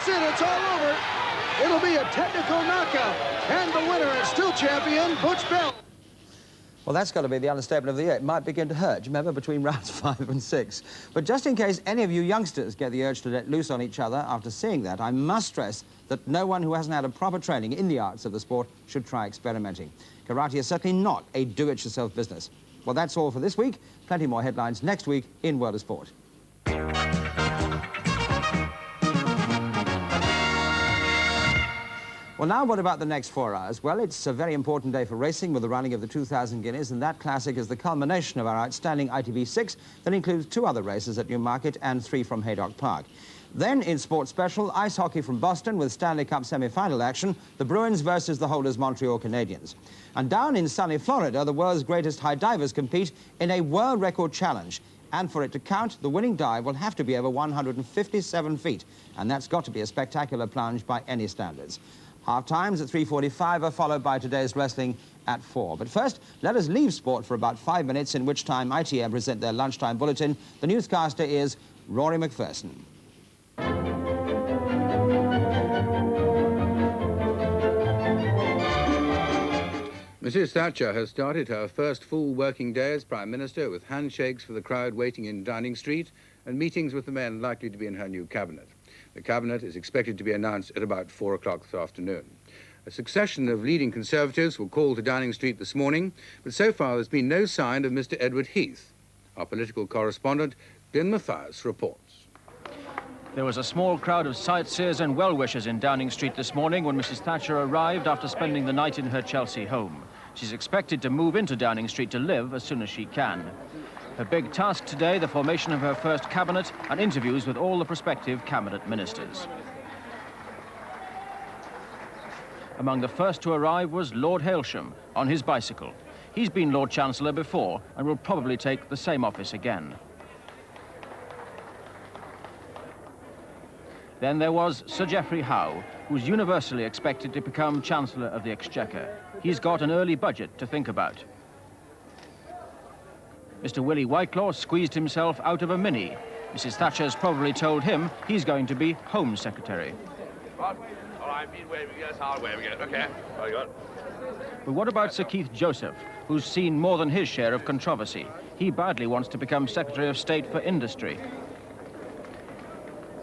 That's it. It's all over. It'll be a technical knockout. And the winner is still champion, Butch Bell. Well, that's got to be the understatement of the year. It might begin to hurt, remember, between rounds 5 and 6. But just in case any of you youngsters get the urge to let loose on each other after seeing that, I must stress that no one who hasn't had a proper training in the arts of the sport should try experimenting. Karate is certainly not a do-it-yourself business. Well, that's all for this week. Plenty more headlines next week in World of Sport. Well, now what about the next 4 hours? Well, it's a very important day for racing with the running of the 2,000 guineas, and that classic is the culmination of our outstanding ITV 6 that includes 2 other races at Newmarket and 3 from Haydock Park. Then, in Sports Special, ice hockey from Boston with Stanley Cup semi-final action, the Bruins versus the holders Montreal Canadiens. And down in sunny Florida, the world's greatest high divers compete in a world record challenge. And for it to count, the winning dive will have to be over 157 feet. And that's got to be a spectacular plunge by any standards. Half-times at 3:45 are followed by today's wrestling at 4. But first, let us leave sport for about 5 minutes, in which time ITN present their lunchtime bulletin. The newscaster is Rory MacPherson. Mrs. Thatcher has started her first full working day as Prime Minister with handshakes for the crowd waiting in Downing Street and meetings with the men likely to be in her new cabinet. The cabinet is expected to be announced at about 4 o'clock this afternoon. A succession of leading Conservatives will call to Downing Street this morning, but so far there's been no sign of Mr. Edward Heath. Our political correspondent, Ben Mathias, reports. There was a small crowd of sightseers and well-wishers in Downing Street this morning when Mrs. Thatcher arrived after spending the night in her Chelsea home. She's expected to move into Downing Street to live as soon as she can. Her big task today, the formation of her first cabinet and interviews with all the prospective cabinet ministers. Among the first to arrive was Lord Hailsham on his bicycle. He's been Lord Chancellor before and will probably take the same office again. Then there was Sir Geoffrey Howe, who's universally expected to become Chancellor of the Exchequer. He's got an early budget to think about. Mr. Willie Whitelaw squeezed himself out of a Mini. Mrs. Thatcher's probably told him he's going to be Home Secretary. What? Oh, I've been waving, yes, I'll wave again. Okay, very good. But what about Sir Keith Joseph, who's seen more than his share of controversy? He badly wants to become Secretary of State for Industry.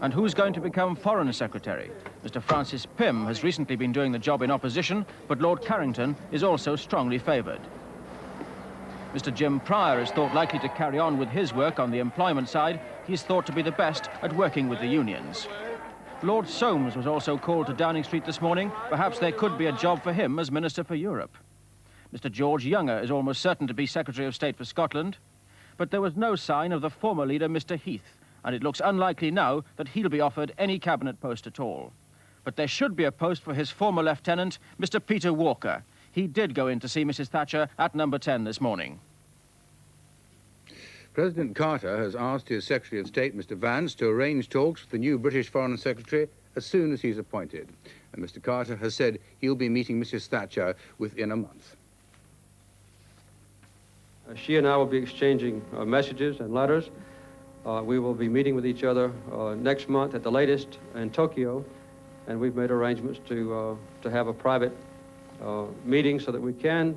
And who's going to become Foreign Secretary? Mr. Francis Pym has recently been doing the job in opposition, but Lord Carrington is also strongly favoured. Mr. Jim Pryor is thought likely to carry on with his work on the employment side. He's thought to be the best at working with the unions. Lord Soames was also called to Downing Street this morning. Perhaps there could be a job for him as Minister for Europe. Mr. George Younger is almost certain to be Secretary of State for Scotland. But there was no sign of the former leader, Mr. Heath, and it looks unlikely now that he'll be offered any cabinet post at all. But there should be a post for his former lieutenant, Mr. Peter Walker. He did go in to see Mrs. Thatcher at number 10 this morning. President Carter has asked his Secretary of State, Mr. Vance, to arrange talks with the new British Foreign Secretary as soon as he's appointed. And Mr. Carter has said he'll be meeting Mrs. Thatcher within a month. She and I will be exchanging messages and letters. We will be meeting with each other next month at the latest in Tokyo, and we've made arrangements to have a private meeting so that we can